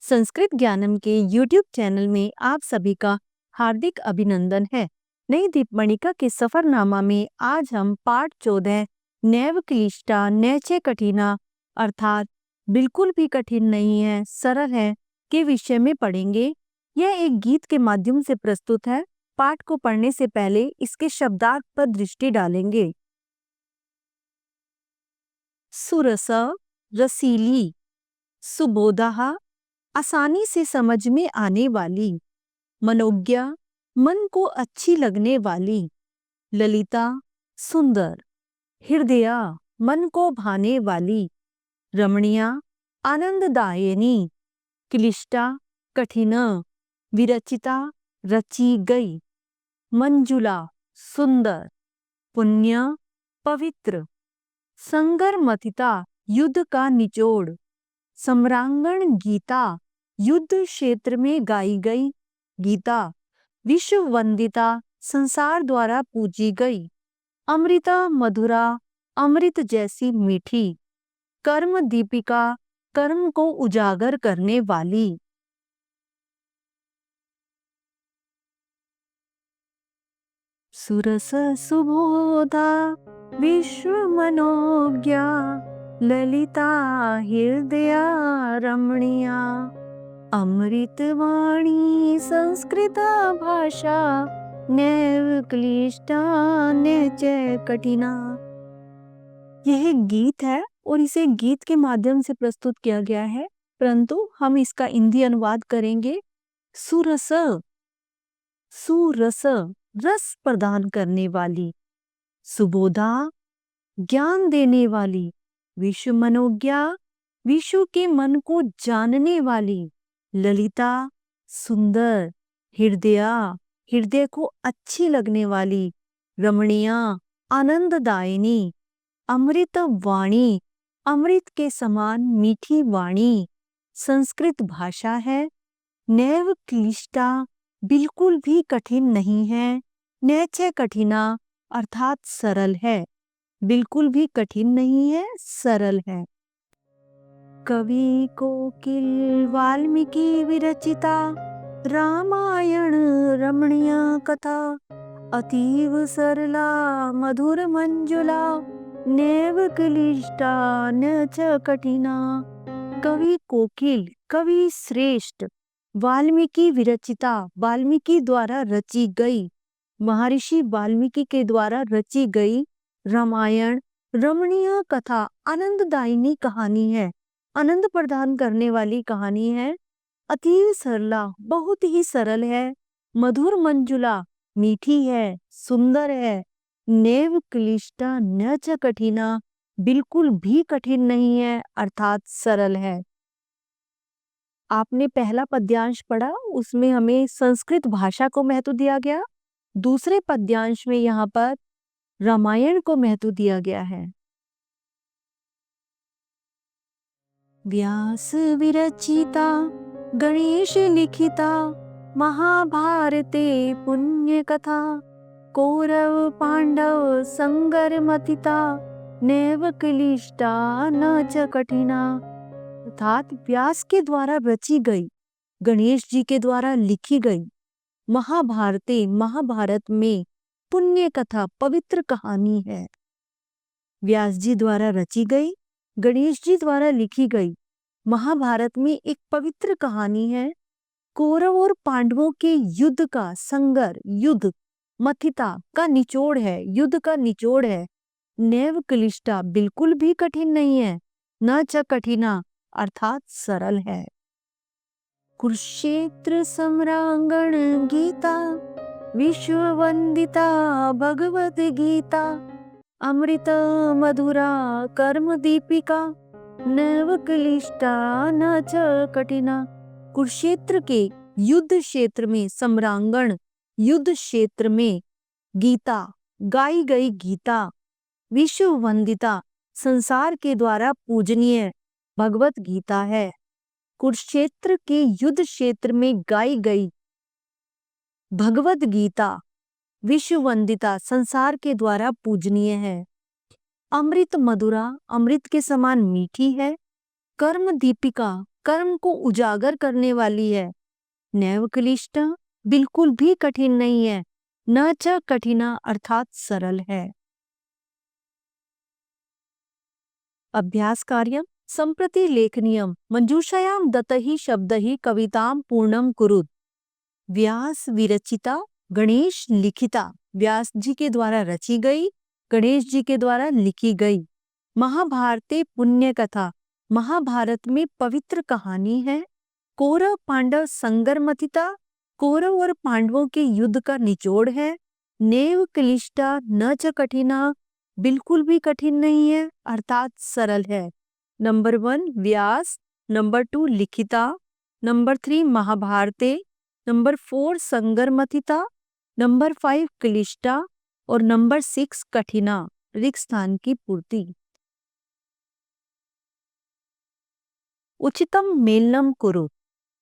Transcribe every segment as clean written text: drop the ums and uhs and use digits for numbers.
संस्कृत ज्ञानम के YouTube channel में आप सभी का हार्दिक अभिनंदन है। नई दीपमणिका के सफरनामा में आज हम पाठ 14 नैव क्लिष्टा नैचे कठिना अर्थात बिल्कुल भी कठिन नहीं है, सरल है के विषय में पढ़ेंगे। यह एक गीत के माध्यम से प्रस्तुत है। पाठ को पढ़ने से पहले इसके शब्दार्थ पर दृष्टि डालेंगे। सुरस रसीली, सुबोधा आसानी से समझ में आने वाली, मनोज्ञा मन को अच्छी लगने वाली, ललिता सुंदर, हृदया मन को भाने वाली, रमणीया आनंददायिनी, क्लिष्टा कठिन, विरचिता रची गई, मंजुला सुंदर, पुण्य पवित्र, संगरमथिता युद्ध का निचोड़, सम्रांगण गीता युद्ध क्षेत्र में गाई गई गीता, विश्व वंदिता संसार द्वारा पूजी गई, अमृता मधुरा अमृत जैसी मीठी, कर्म दीपिका कर्म को उजागर करने वाली। सुरस सुबोधा विश्व मनोज्ञा, ललिता हृदया रमणीया, अमृतवाणी संस्कृत भाषा, नैव क्लिष्टा नैच कठिना। यह गीत है और इसे गीत के माध्यम से प्रस्तुत किया गया है, परंतु हम इसका हिंदी अनुवाद करेंगे। सुरस, सुरस रस प्रदान करने वाली, सुबोधा ज्ञान देने वाली, विश्व मनोज्ञा विश्व के मन को जानने वाली, ललिता सुंदर, हृदया हृदय को अच्छी लगने वाली, रमणीया आनंददायिनी, अमृत वाणी अमृत के समान मीठी वाणी, संस्कृत भाषा है, नैव क्लिष्टा बिल्कुल भी कठिन नहीं है, नैच कठिना अर्थात सरल है, बिल्कुल भी कठिन नहीं है, सरल है। कवि कोकिल वाल्मीकि विरचिता रामायण रमणीय कथा, अतीव सरला मधुर मंजुला, नैव क्लिष्टा नैच कठिना। कवि कोकिल कवि श्रेष्ठ, वाल्मीकि विरचिता वाल्मीकि द्वारा रची गई, महर्षि वाल्मीकि के द्वारा रची गई रामायण रमणीय कथा आनंददायिनी कहानी है, आनंद प्रदान करने वाली कहानी है। अतीव सरला बहुत ही सरल है, मधुर मंजुला मीठी है, सुंदर है, नैव क्लिष्टा नैच कठिना बिल्कुल भी कठिन नहीं है अर्थात सरल है। आपने पहला पद्यांश पढ़ा, उसमें हमें संस्कृत भाषा को महत्व दिया गया। दूसरे पद्यांश में यहाँ पर रामायण को महत्व दिया गया है। व्यास विरचिता गणेश लिखिता, महाभारते पुण्य कथा, कौरव पांडव संगर मथिता, नैव क्लिष्टा नैच कठिना। अर्थात व्यास के द्वारा रची गई, गणेश जी के द्वारा लिखी गई महाभारते महाभारत में पुण्य कथा पवित्र कहानी है। व्यास जी द्वारा रची गई, गणेश जी द्वारा लिखी गई महाभारत में एक पवित्र कहानी है। कौरव और पांडवों के युद्ध का संगर युद्ध मथिता का निचोड़ है, युद्ध का निचोड़ है। नैव क्लिष्टा बिल्कुल भी कठिन नहीं है, न च कठिना अर्थात सरल है। कुरुक्षेत्र सम्रांगण गीता, विश्व वंदिता भगवत गीता, अमृत मधुरा कर्म दीपिका, नैव क्लिष्टा न च कठिना। कुरुक्षेत्र के युद्ध क्षेत्र में, सम्रांगण युद्ध क्षेत्र में गीता गाई गई गीता, विश्व वंदिता संसार के द्वारा पूजनीय भगवत गीता है। कुरुक्षेत्र के युद्ध क्षेत्र में गाई गई भगवत गीता विश्व वंदिता संसार के द्वारा पूजनीय है। अमृत मधुरा अमृत के समान मीठी है। कर्म दीपिका कर्म को उजागर करने वाली है। नैव क्लिष्टा बिल्कुल भी कठिन नहीं है, न च कठिना अर्थात सरल है। अभ्यास कार्यम संप्रति लेखनीयम मंजूषायाम दत्तहि शब्दहि कविताम पूर्णम कुरुत। व्यास विरचिता गणेश लिखिता, व्यास जी के द्वारा रची गई, गणेश जी के द्वारा लिखी गई। महाभारते पुण्य कथा, महाभारत में पवित्र कहानी है। कौरव पांडव संगरमथिता, कौरव और पांडवों के युद्ध का निचोड़ है। नेव क्लिष्टा न च कठिना बिल्कुल भी कठिन नहीं है अर्थात सरल है। नंबर 1 व्यास, नंबर 2 लिखिता, नंबर 3 महाभारते, नंबर 4 संगरमथिता, नंबर 5 क्लिष्टा और नंबर 6 कठिना, रिक्त स्थान की पूर्ति। उचितम मेलनम कुरु,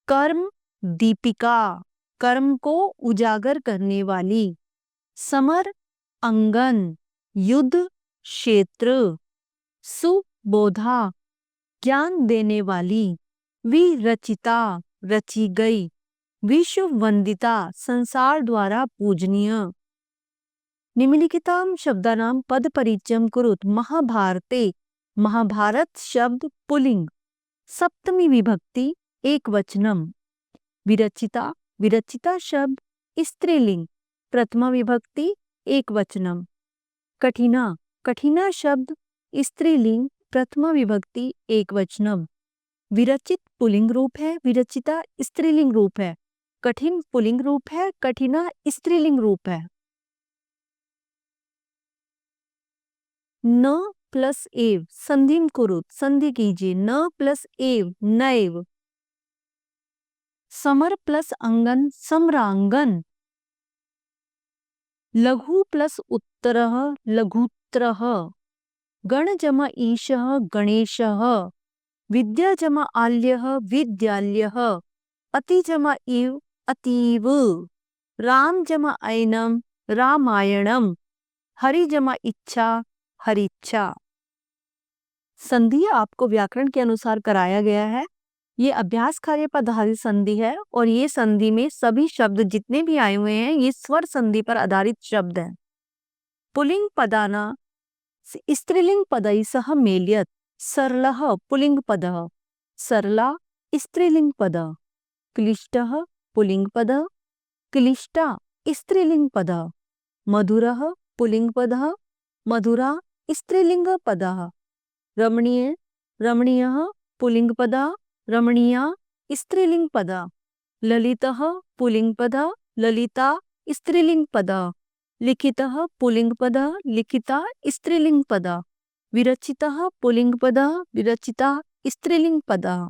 कर्म दीपिका, कर्म को उजागर करने वाली। समर अंगन, युद्ध क्षेत्र। सुबोधा, ज्ञान देने वाली। विरचिता, रची गई। विश्व वंदिता, संसार द्वारा पूजनीय। निम्नलिखिताम शब्दानाम पद परिचयम कुरुत। महाभारते, महाभारत शब्द पुल्लिंग, सप्तमी विभक्ति एक वचनम। विरचिता, विरचिता शब्द स्त्रीलिंग, प्रथमा विभक्ति एक वचनम। कठिना, कठिना शब्द स्त्रीलिंग, प्रथमा विभक्ति एक वचनम। विरचित पुल्लिंग रूप है, विरचिता स्त्रीलिंग रूप है। कठिन पुल्लिंग रूप है, कठिना स्त्रीलिंग रूप है। न प्लस एव संधिम कुरुत, संधि कीजिए। न प्लस एव नैव। समर प्लस अंगन सम्रांगन। लघु प्लस उत्तरः लघुत्रः। गण जमा ईशः गणेशः। विद्या जमा आल्यः विद्याल्यः। अति जमा इव अतीव। राम जमा ऐनम रामायणम। हरि जमा इच्छा हरिच्छा। संधि आपको व्याकरण के अनुसार कराया गया है। ये अभ्यास कार्य पर आधारित संधि है और ये संधि में सभी शब्द जितने भी आए हुए हैं ये स्वर संधि पर आधारित शब्द हैं। पुल्लिंग पदाना स्त्रीलिंग पदै सह मेल्यत। सरलः पुल्लिंग पदः, सरला स्त्रीलिंग पद। क्लिष्टः पुल्लिंग पद, क्लिष्टा स्त्रीलिंग पद। मधुरः पुल्लिंग पदः, मधुरा स्त्रीलिंग पदः। रमणीय, रमणीयः पुल्लिंग पदः, रमणीया स्त्रीलिंग पदा। ललितः पुल्लिंग पदः, ललिता स्त्रीलिंग पदः। लिखितः पुल्लिंग पदः, लिखिता स्त्रीलिंग पदः। विरचितः पुल्लिंग पदः, विरचिता स्त्रीलिंग पदः।